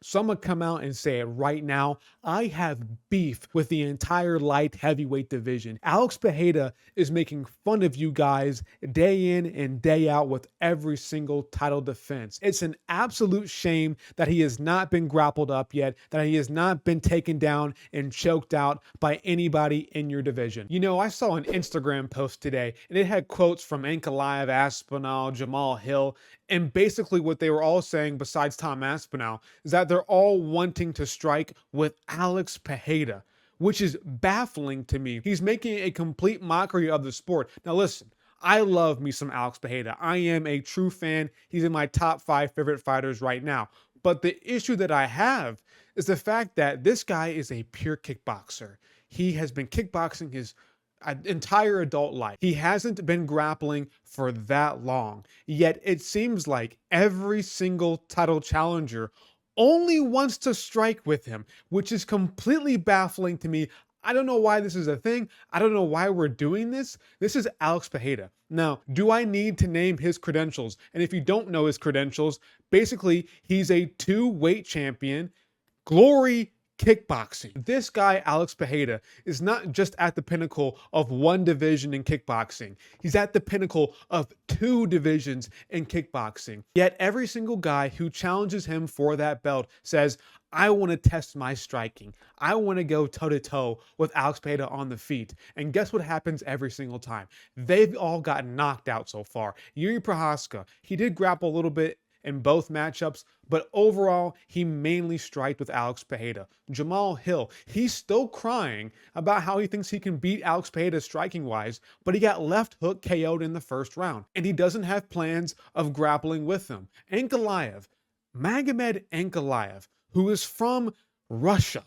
So I'm gonna come out and say it right now. I have beef with the entire light heavyweight division. Alex Pereira is making fun of you guys day in and day out with every single title defense. It's an absolute shame that he has not been grappled up yet, that he has not been taken down and choked out by anybody in your division. You know, I saw an Instagram post today and it had quotes from Ankalaev, Aspinall, Jamal Hill, and basically what they were all saying, besides Tom Aspinall, is that they're all wanting to strike with Alex Pereira, which is baffling to me. He's making a complete mockery of the sport. Now listen, I love me some Alex Pereira. I am a true fan. He's in my top 5 favorite fighters right now. But the issue that I have is the fact that this guy is a pure kickboxer. He has been kickboxing his entire adult life. He hasn't been grappling for that long. Yet it seems like every single title challenger only wants to strike with him, which is completely baffling to me. I don't know why this is a thing. I don't know why we're doing this. This is Alex Pereira. Now, do I need to name his credentials? And if you don't know his credentials, basically, he's a 2-weight champion, glory kickboxing. This guy, Alex Pereira, is not just at the pinnacle of one division in kickboxing. He's at the pinnacle of 2 divisions in kickboxing. Yet every single guy who challenges him for that belt says, I want to test my striking. I want to go toe-to-toe with Alex Pereira on the feet. And guess what happens every single time? They've all gotten knocked out so far. Yuri Prochazka, he did grapple a little bit in both matchups, but overall, he mainly striked with Alex Pereira. Jamal Hill, he's still crying about how he thinks he can beat Alex Pereira striking-wise, but he got left hook KO'd in the first round, and he doesn't have plans of grappling with him. Ankalaev, Magomed Ankalaev, who is from Russia,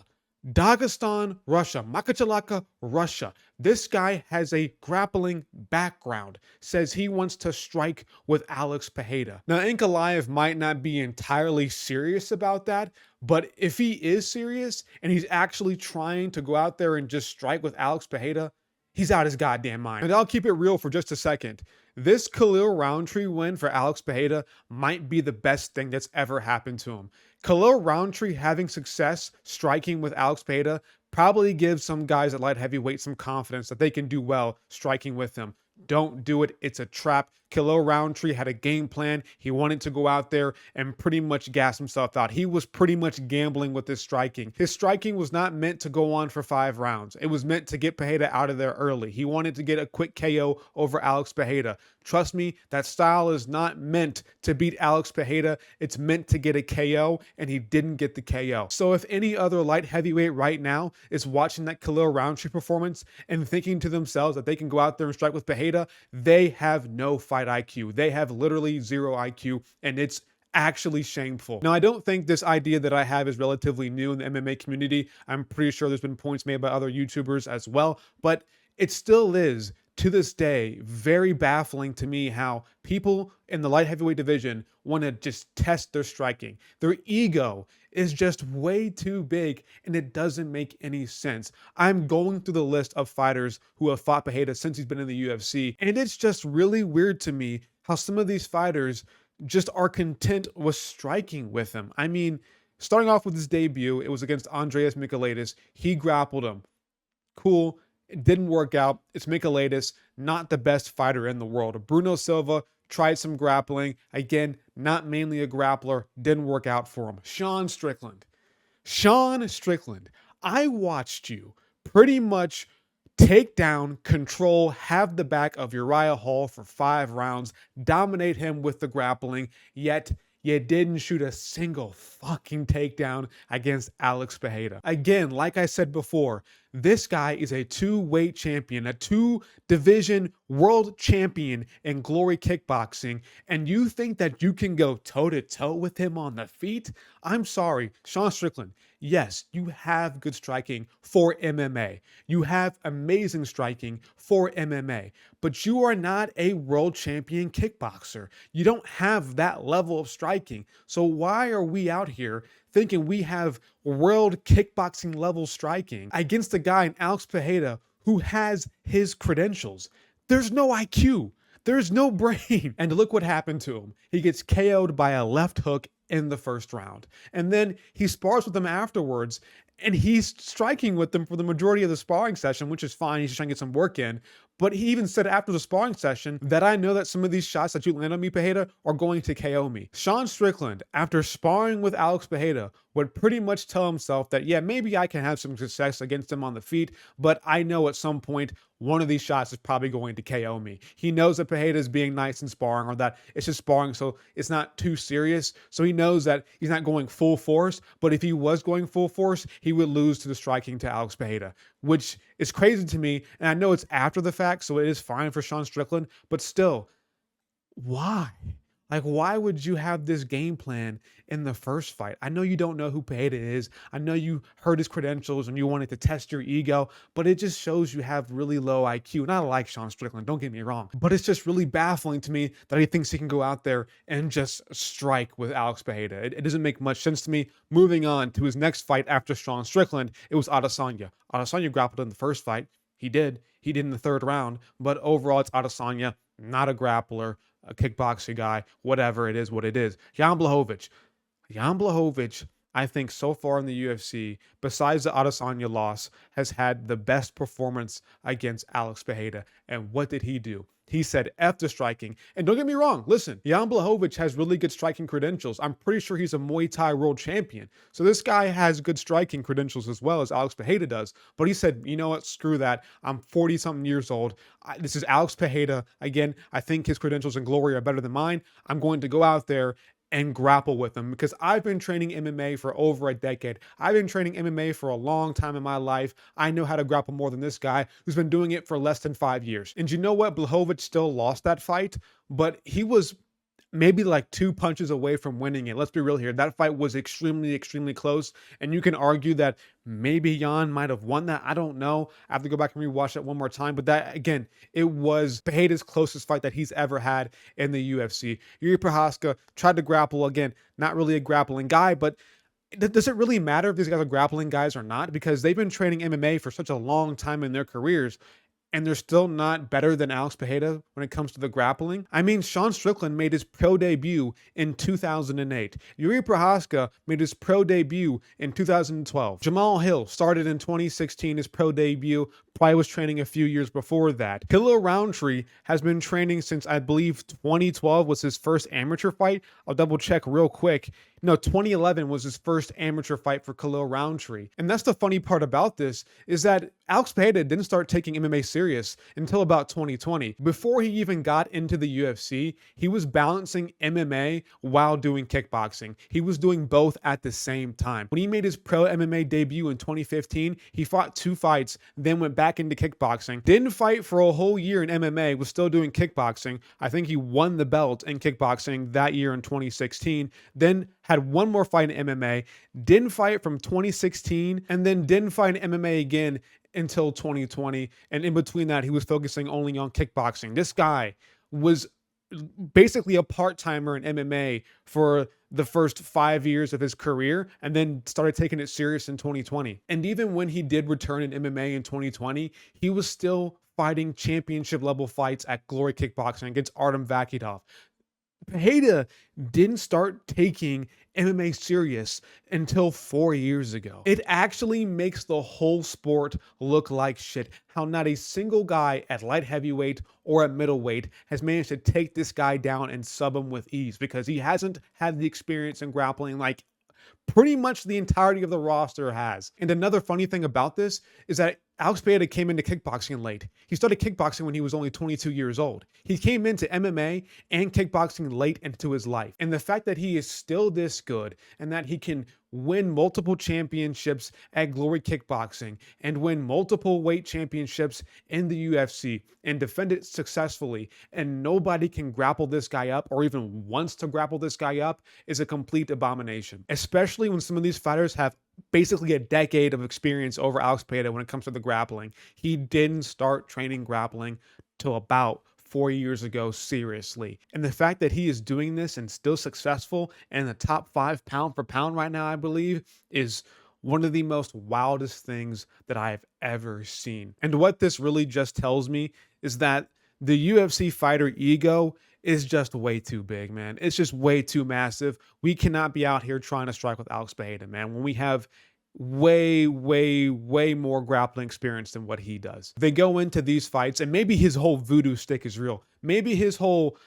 Dagestan, Russia, Makachalaka, Russia. This guy has a grappling background, says he wants to strike with Alex Pereira. Now, Ankalaev might not be entirely serious about that, but if he is serious and he's actually trying to go out there and just strike with Alex Pereira, he's out his goddamn mind. And I'll keep it real for just a second. This Khalil Roundtree win for Alex Pereira might be the best thing that's ever happened to him. Khalil Roundtree having success striking with Alex Pereira probably gives some guys at light heavyweight some confidence that they can do well striking with him. Don't do it. It's a trap. Khalil Roundtree had a game plan. He wanted to go out there and pretty much gas himself out. He was pretty much gambling with his striking. His striking was not meant to go on for 5 rounds. It was meant to get Pereira out of there early. He wanted to get a quick KO over Alex Pereira. Trust me, that style is not meant to beat Alex Pereira. It's meant to get a KO, and he didn't get the KO. So if any other light heavyweight right now is watching that Khalil Roundtree performance and thinking to themselves that they can go out there and strike with Pereira, they have no fight IQ. They have literally 0 IQ, and it's actually shameful. Now, I don't think this idea that I have is relatively new in the MMA community. I'm pretty sure there's been points made by other YouTubers as well, but it still is, to this day, very baffling to me how people in the light heavyweight division want to just test their striking. Their ego is just way too big, and it doesn't make any sense. I'm going through the list of fighters who have fought Pereira since he's been in the UFC, and it's just really weird to me how some of these fighters just are content with striking with him. I mean, starting off with his debut, it was against Andreas Michailidis. He grappled him. Cool. It didn't work out. It's Michailidis, not the best fighter in the world. Bruno Silva tried some grappling. Again, not mainly a grappler. Didn't work out for him. Sean Strickland. I watched you pretty much take down, control, have the back of Uriah Hall for 5 rounds, dominate him with the grappling, yet you didn't shoot a single fucking takedown against Alex Pereira. Again, like I said before, this guy is a 2-weight champion, a 2-division world champion in glory kickboxing, and you think that you can go toe-to-toe with him on the feet? I'm sorry, Sean Strickland. Yes, you have good striking for MMA. You have amazing striking for MMA, but you are not a world champion kickboxer. You don't have that level of striking. So why are we out here thinking we have world kickboxing level striking against a guy in Alex Pereira who has his credentials? There's no IQ. There's no brain. And look what happened to him. He gets KO'd by a left hook in the first round. And then he spars with them afterwards, and he's striking with them for the majority of the sparring session, which is fine. He's just trying to get some work in. But he even said after the sparring session that I know that some of these shots that you land on me, Pereira, are going to KO me. Sean Strickland, after sparring with Alex Pereira, would pretty much tell himself that, yeah, maybe I can have some success against him on the feet, but I know at some point one of these shots is probably going to KO me. He knows that Pereira is being nice in sparring, or that it's just sparring, so it's not too serious. So he knows that he's not going full force, but if he was going full force, he would lose to the striking to Alex Pereira, which is crazy to me. And I know it's after the fact, so it is fine for Sean Strickland, but still, why? Like, why would you have this game plan in the first fight? I know you don't know who Pereira is. I know you heard his credentials and you wanted to test your ego, but it just shows you have really low IQ. And I like Sean Strickland, don't get me wrong, but it's just really baffling to me that he thinks he can go out there and just strike with Alex Pereira. It doesn't make much sense to me. Moving on to his next fight after Sean Strickland, it was Adesanya. Adesanya grappled in the first fight. He did in the third round, but overall it's Adesanya, not a grappler, a kickboxing guy, whatever it is, what it is. Jan Blachowicz. Jan Blachowicz, I think so far in the UFC, besides the Adesanya loss, has had the best performance against Alex Pereira. And what did he do? He said F the striking. And don't get me wrong, listen, Jan Blachowicz has really good striking credentials. I'm pretty sure he's a Muay Thai world champion. So this guy has good striking credentials as well as Alex Pereira does. But he said, you know what, screw that. I'm 40-something years old. This is Alex Pereira. Again, I think his credentials and glory are better than mine. I'm going to go out there and grapple with them, because I've been training MMA for over a decade. I've been training MMA for a long time in my life. I know how to grapple more than this guy who's been doing it for less than 5 years. And you know what? Blachowicz still lost that fight, but he was maybe like 2 punches away from winning it. Let's be real here. That fight was extremely, extremely close. And you can argue that maybe Jan might have won that. I don't know. I have to go back and rewatch it one more time. But that, again, it was Pereira's closest fight that he's ever had in the UFC. Yuri Prochazka tried to grapple. Again, not really a grappling guy, but does it really matter if these guys are grappling guys or not? Because they've been training MMA for such a long time in their careers, and they're still not better than Alex Pereira when it comes to the grappling. I mean, Sean Strickland made his pro debut in 2008. Yuri Prochazka made his pro debut in 2012. Jamal Hill started in 2016, his pro debut. Probably was training a few years before that. Khalil Roundtree has been training since, I believe, 2012 was his first amateur fight. I'll double check real quick. No, 2011 was his first amateur fight for Khalil Roundtree. And that's the funny part about this, is that Alex Pereira didn't start taking MMA serious until about 2020. Before he even got into the UFC, he was balancing MMA while doing kickboxing. He was doing both at the same time. When he made his pro MMA debut in 2015, he fought 2 fights, then went back into kickboxing. Didn't fight for a whole year in MMA, was still doing kickboxing. I think he won the belt in kickboxing that year in 2016. Then had one more fight in MMA, didn't fight from 2016, and then didn't fight in MMA again until 2020. And in between that, he was focusing only on kickboxing. This guy was basically a part-timer in MMA for the first 5 years of his career, and then started taking it serious in 2020. And even when he did return in MMA in 2020, he was still fighting championship level fights at Glory Kickboxing against Artem Vakitov. Pereira didn't start taking MMA serious until 4 years ago. It actually makes the whole sport look like shit. How not a single guy at light heavyweight or at middleweight has managed to take this guy down and sub him with ease, because he hasn't had the experience in grappling like pretty much the entirety of the roster has. And another funny thing about this is that Alex Pereira came into kickboxing late. He started kickboxing when he was only 22 years old. He came into MMA and kickboxing late into his life. And the fact that he is still this good, and that he can win multiple championships at Glory Kickboxing and win multiple weight championships in the UFC and defend it successfully, and nobody can grapple this guy up or even wants to grapple this guy up, is a complete abomination. Especially when some of these fighters have basically a decade of experience over Alex Pereira when it comes to the grappling. He didn't start training grappling till about 4 years ago, seriously. And the fact that he is doing this and still successful and in the top 5 pound for pound right now, I believe, is one of the most wildest things that I have ever seen. And what this really just tells me is that the UFC fighter ego is just way too big, man. It's just way too massive. We cannot be out here trying to strike with Alex Pereira, man, when we have way, way, way more grappling experience than what he does. They go into these fights, and maybe his whole voodoo stick is real. Maybe his whole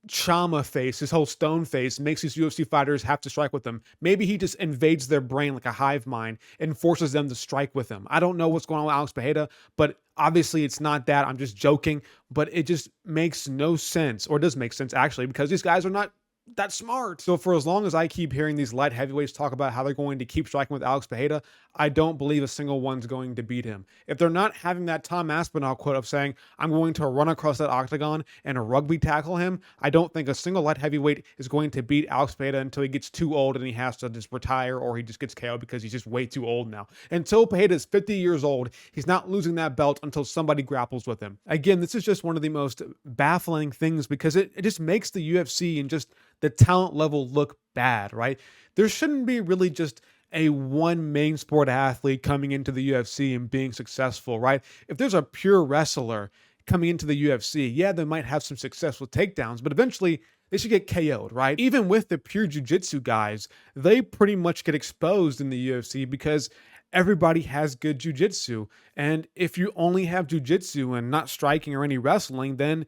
Chama face, his whole stone face makes these UFC fighters have to strike with him. Maybe he just invades their brain like a hive mind and forces them to strike with him. I don't know what's going on with Alex Pereira, but obviously it's not that. I'm just joking, but it just makes no sense, or it does make sense actually, because these guys are not that smart. So for as long as I keep hearing these light heavyweights talk about how they're going to keep striking with Alex Pereira, I don't believe a single one's going to beat him. If they're not having that Tom Aspinall quote of saying, I'm going to run across that octagon and rugby tackle him, I don't think a single light heavyweight is going to beat Alex Pereira until he gets too old and he has to just retire, or he just gets KO'd because he's just way too old now. Until Pereira is 50 years old, he's not losing that belt until somebody grapples with him. Again, this is just one of the most baffling things, because it just makes the UFC and just the talent level look bad, right? There shouldn't be really just a one main sport athlete coming into the UFC and being successful, right? If there's a pure wrestler coming into the UFC, yeah, they might have some success with takedowns, but eventually they should get KO'd, right? Even with the pure jiu-jitsu guys, they pretty much get exposed in the UFC because everybody has good jiu-jitsu. And if you only have jiu-jitsu and not striking or any wrestling, then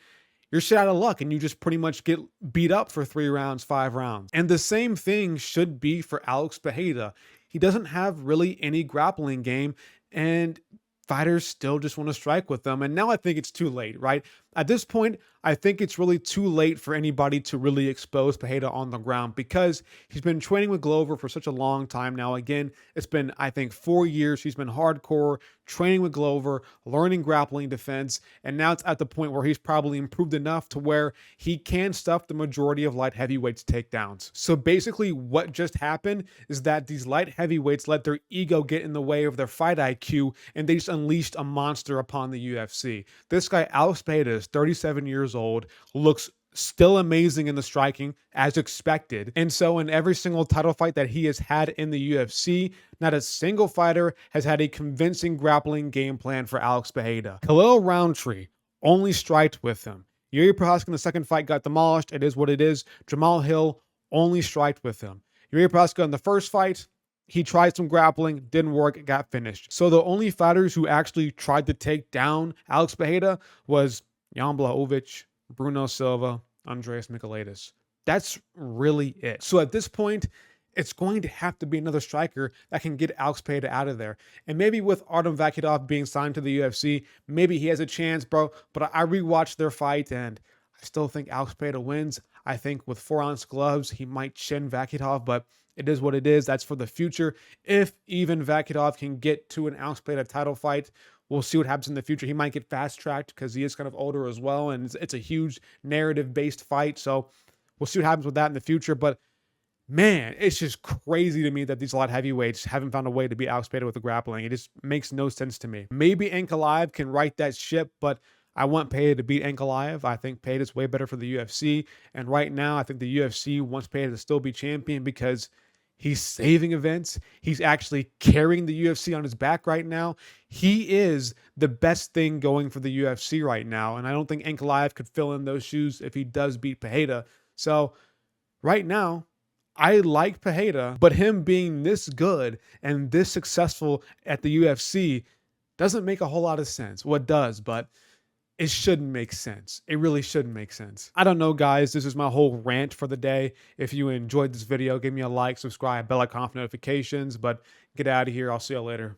you're shit out of luck and you just pretty much get beat up for 3 rounds, 5 rounds. And the same thing should be for Alex Pereira. He doesn't have really any grappling game, and fighters still just want to strike with them. And now I think it's too late, right? At this point, I think it's really too late for anybody to really expose Pereira on the ground, because he's been training with Glover for such a long time now. Again, it's been, I think, 4 years. He's been hardcore training with Glover, learning grappling defense, and now it's at the point where he's probably improved enough to where he can stuff the majority of light heavyweights takedowns. So basically what just happened is that these light heavyweights let their ego get in the way of their fight IQ, and they just unleashed a monster upon the UFC. This guy, Alex Pereira, is 37 years old, looks still amazing in the striking as expected. And so in every single title fight that he has had in the UFC, not a single fighter has had a convincing grappling game plan for Alex Pereira. Khalil Roundtree only striked with him. Yuri Prochazka in the second fight got demolished. It is what it is. Jamal Hill only striked with him. Yuri Prochazka in the first fight, he tried some grappling, didn't work, got finished. So the only fighters who actually tried to take down Alex Pereira was Jan Blachowicz, Bruno Silva, Andreas Michailidis. That's really it. So at this point, it's going to have to be another striker that can get Alex Pereira out of there. And maybe with Artem Vakhitov being signed to the UFC, maybe he has a chance, bro. But I rewatched their fight, and I still think Alex Pereira wins. I think with 4-ounce gloves, he might chin Vakhitov, but it is what it is. That's for the future. If even Vakhitov can get to an Alex Pereira title fight, we'll see what happens in the future. He might get fast-tracked because he is kind of older as well, and it's a huge narrative-based fight. So we'll see what happens with that in the future. But man, it's just crazy to me that these light heavyweights haven't found a way to beat Alex Pereira with the grappling. It just makes no sense to me. Maybe Ankalaev can right that ship, but I want Pereira to beat Ankalaev. I think Pereira is way better for the UFC. And right now, I think the UFC wants Pereira to still be champion because he's saving events. He's actually carrying the UFC on his back right now. He is the best thing going for the UFC right now. And I don't think Ankalaev could fill in those shoes if he does beat Pereira. So right now, I like Pereira, but him being this good and this successful at the UFC doesn't make a whole lot of sense. Well, it does, but it shouldn't make sense. It really shouldn't make sense. I don't know, guys. This is my whole rant for the day. If you enjoyed this video, give me a like, subscribe, bell icon for notifications, but get out of here. I'll see you later.